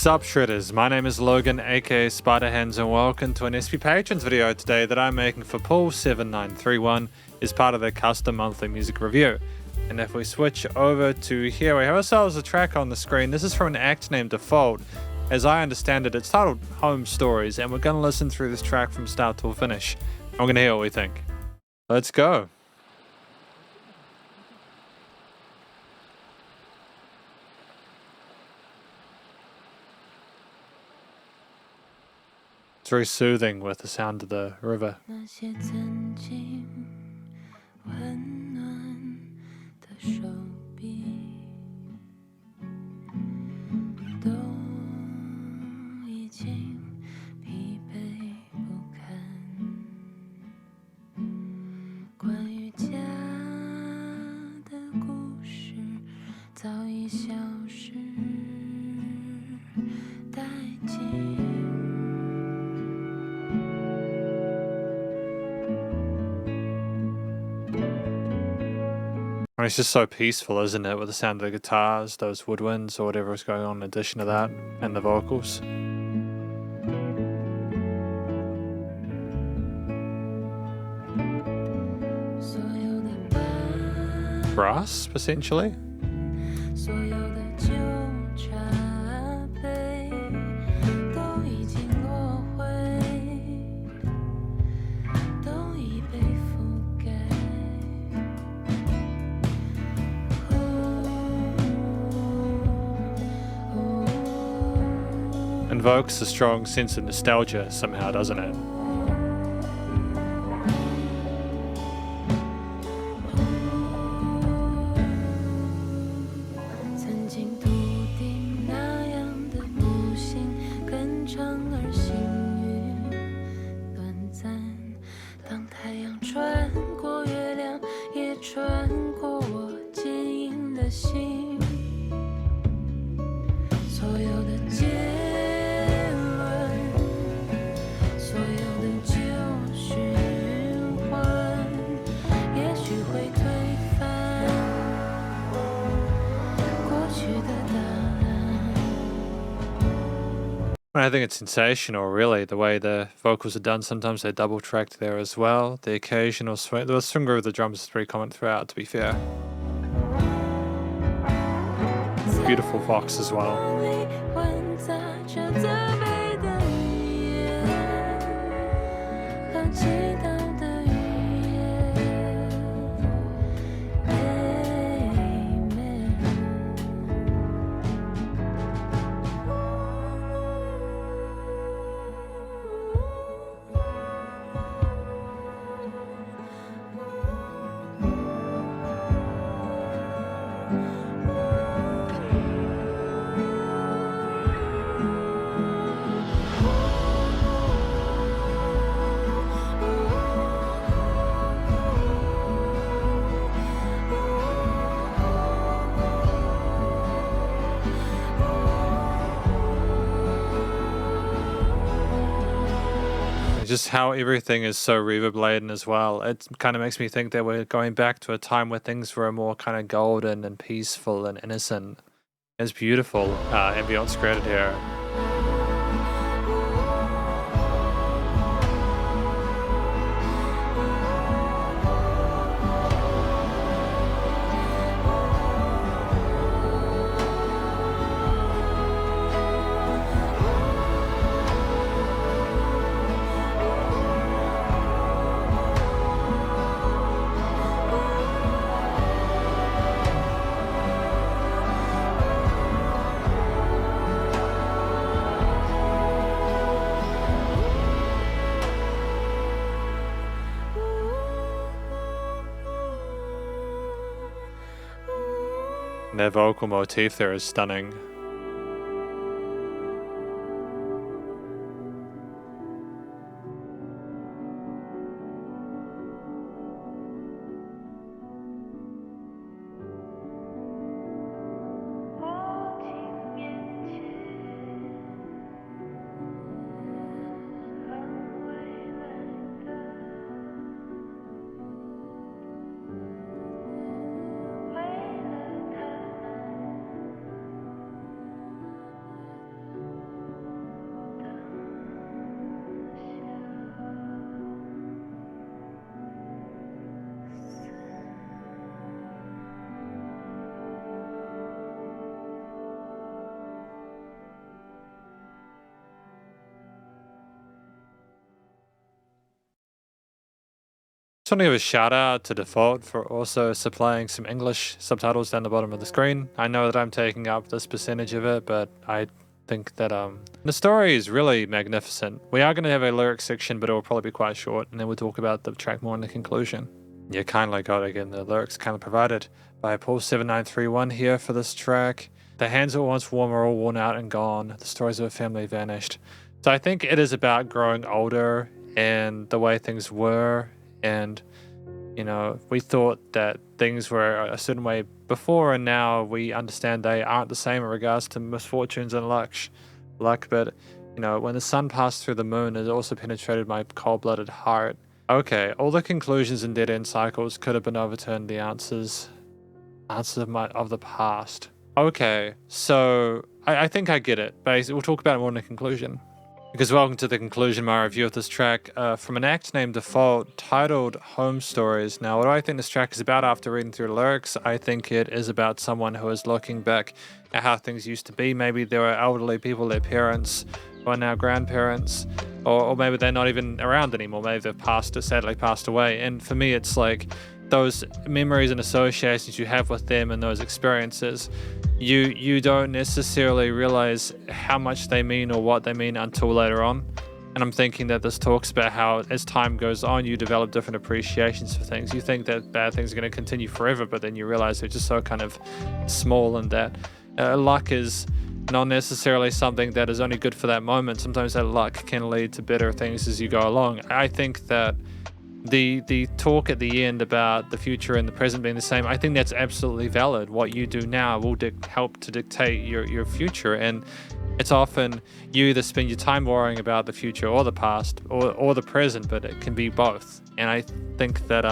Sup Shredders, my name is Logan aka Spiderhands and welcome to an SP Patrons video today that I'm making for Paul7931 as part of their custom monthly music review. And if we switch over to here, we have ourselves a track on the screen. This is from an act named Default. As I understand it, it's titled Home Stories, and we're going to listen through this track from start to finish. I'm going to hear what we think. Let's go. It's very soothing with the sound of the river. And it's just so peaceful, isn't it, with the sound of the guitars, those woodwinds, or whatever is going on in addition to that, and the vocals. Brass, essentially. Invokes a strong sense of nostalgia somehow, doesn't it? I think it's sensational, really, the way the vocals are done. Sometimes they're double-tracked there as well. The occasional swing, the swing of the drums is pretty common throughout, to be fair. Beautiful vox as well. Just how everything is so reverb laden as well. It kind of makes me think that we're going back to a time where things were more kind of golden and peaceful and innocent. It's beautiful ambience created here. Their vocal motif there is stunning. Just want to give a shout out to Default for also supplying some English subtitles down the bottom of the screen. I know that I'm taking up this percentage of it, but I think that the story is really magnificent. We are going to have a lyrics section, but it will probably be quite short, and then we'll talk about the track more in the conclusion. You kindly got, again, the lyrics kind of provided by Paul7931 here for this track. The hands that were once warm are all worn out and gone. The stories of a family vanished. So I think it is about growing older and the way things were. And, you know, we thought that things were a certain way before, and now we understand they aren't the same in regards to misfortunes and luck. But, you know, when the sun passed through the moon, it also penetrated my cold-blooded heart. Okay, all the conclusions and dead-end cycles could have been overturned. The answers of the past. Okay, so I think I get it. Basically, we'll talk about it more in the conclusion. Because welcome to the conclusion, my review of this track from an act named Default, titled Home Stories. Now, what do I think this track is about after reading through the lyrics? I think it is about someone who is looking back at how things used to be. Maybe there were elderly people, their parents, or now grandparents, or maybe they're not even around anymore. Maybe they've sadly passed away. And for me, it's like those memories and associations you have with them and those experiences, you don't necessarily realize how much they mean or what they mean until later on. And I'm thinking that this talks about how as time goes on, you develop different appreciations for things. You think that bad things are going to continue forever, but then you realize they're just so kind of small, and that luck is not necessarily something that is only good for that moment. Sometimes that luck can lead to better things as you go along. I think that the talk at the end about the future and the present being the same, I think that's absolutely valid. What you do now will help to dictate your future, and it's often you either spend your time worrying about the future or the past or the present, but it can be both. And I think that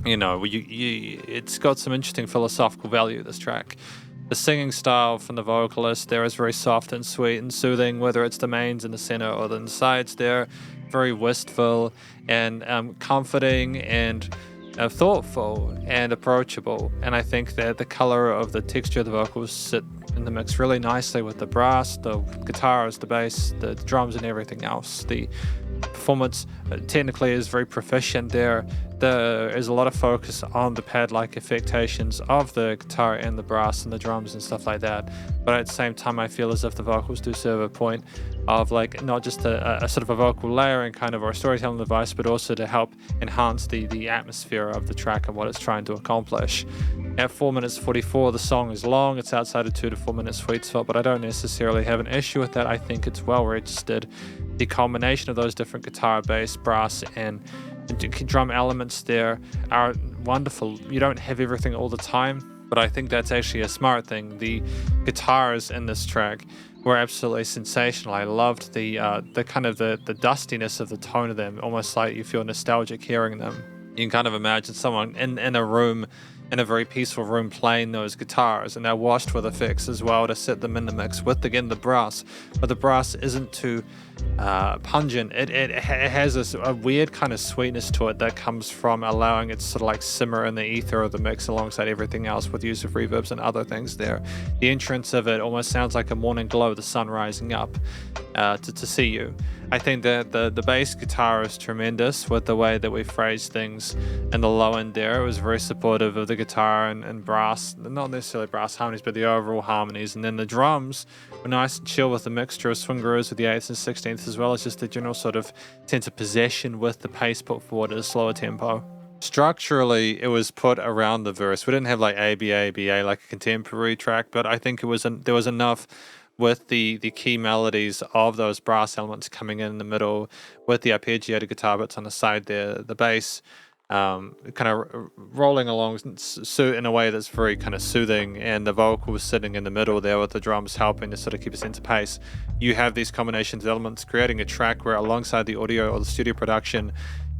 it's got some interesting philosophical value, this track. The singing style from the vocalist there is very soft and sweet and soothing, whether it's the mains in the center or the sides there. Very wistful and comforting and thoughtful and approachable. And I think that the color of the texture of the vocals sit in the mix really nicely with the brass, the guitars, the bass, the drums, and everything else. The performance technically is very proficient there. There is a lot of focus on the pad-like affectations of the guitar and the brass and the drums and stuff like that. But at the same time, I feel as if the vocals do serve a point of like not just a sort of a vocal layering kind of or a storytelling device, but also to help enhance the atmosphere of the track and what it's trying to accomplish. At 4 minutes 44, the song is long. It's outside of 2 to 4 minute sweet spot, but I don't necessarily have an issue with that. I think it's well registered. The combination of those different guitar, bass, brass, and drum elements there are wonderful. You don't have everything all the time, but I think that's actually a smart thing. The guitars in this track were absolutely sensational. I loved the kind of the dustiness of the tone of them, almost like you feel nostalgic hearing them. You can kind of imagine someone in a room, in a very peaceful room, playing those guitars, and they're washed with effects as well to set them in the mix with, again, the brass. But the brass isn't too pungent. It has a weird kind of sweetness to it that comes from allowing it to sort of like simmer in the ether of the mix alongside everything else with use of reverbs and other things there. The entrance of it almost sounds like a morning glow, the sun rising up to see you. I think that the bass guitar is tremendous with the way that we phrase things in the low end there. It was very supportive of the guitar and brass, not necessarily brass harmonies, but the overall harmonies. And then the drums were nice and chill with the mixture of swing grooves with the 8th and 16th, as well as just the general sort of sense of possession with the pace put forward at a slower tempo. Structurally, it was put around the verse. We didn't have like A, B, A, B, A like a contemporary track, but I think there was enough with the key melodies of those brass elements coming in the middle, with the arpeggiated guitar bits on the side there, the bass kind of rolling along in a way that's very kind of soothing, and the vocals sitting in the middle there with the drums helping to sort of keep a sense of pace. You have these combinations of elements creating a track where alongside the audio or the studio production,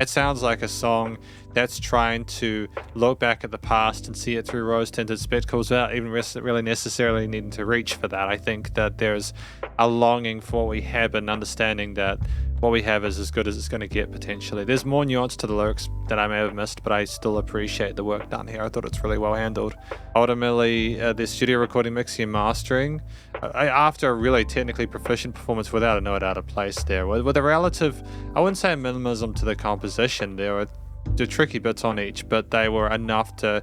it sounds like a song that's trying to look back at the past and see it through rose-tinted spectacles without even really necessarily needing to reach for that. I think that there's a longing for what we have and understanding that what we have is as good as it's going to get potentially. There's more nuance to the lyrics that I may have missed, but I still appreciate the work done here. I thought it's really well handled. Ultimately, the studio recording, mixing and mastering, after a really technically proficient performance without a note out of place there, with a relative, I wouldn't say minimalism to the composition, there were tricky bits on each, but they were enough to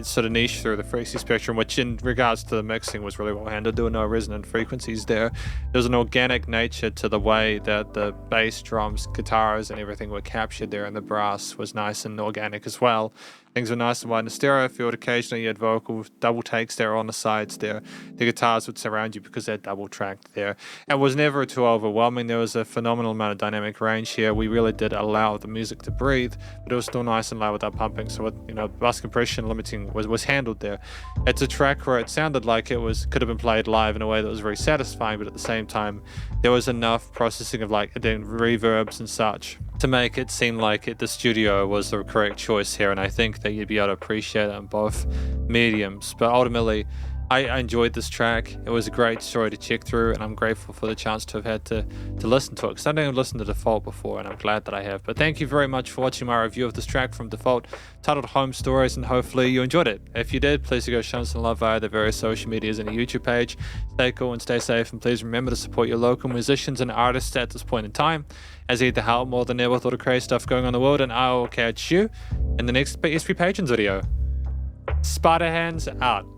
sort of niche through the frequency spectrum, which in regards to the mixing was really well handled. There were no resonant frequencies there. There's an organic nature to the way that the bass, drums, guitars and everything were captured there, and the brass was nice and organic as well. Things were nice and wide in the stereo field. Occasionally you had vocal double takes there on the sides there. The guitars would surround you because they're double tracked there. It was never too overwhelming. There was a phenomenal amount of dynamic range here. We really did allow the music to breathe, but it was still nice and loud without pumping. So with, bus compression limiting was handled there. It's a track where it sounded like could have been played live in a way that was very satisfying, but at the same time there was enough processing of reverbs and such to make it seem like the studio was the correct choice here, and I think that you'd be able to appreciate that in both mediums. But ultimately, I enjoyed this track. It was a great story to check through, and I'm grateful for the chance to have had to listen to it, because I didn't listen to Default before, and I'm glad that I have. But thank you very much for watching my review of this track from Default, titled Home Stories, and hopefully you enjoyed it. If you did, please go show us some love via the various social medias and the YouTube page. Stay cool and stay safe, and please remember to support your local musicians and artists at this point in time, as they need the help more than ever with all the crazy stuff going on in the world. And I will catch you in the next SP Patrons video. Spiderhands out.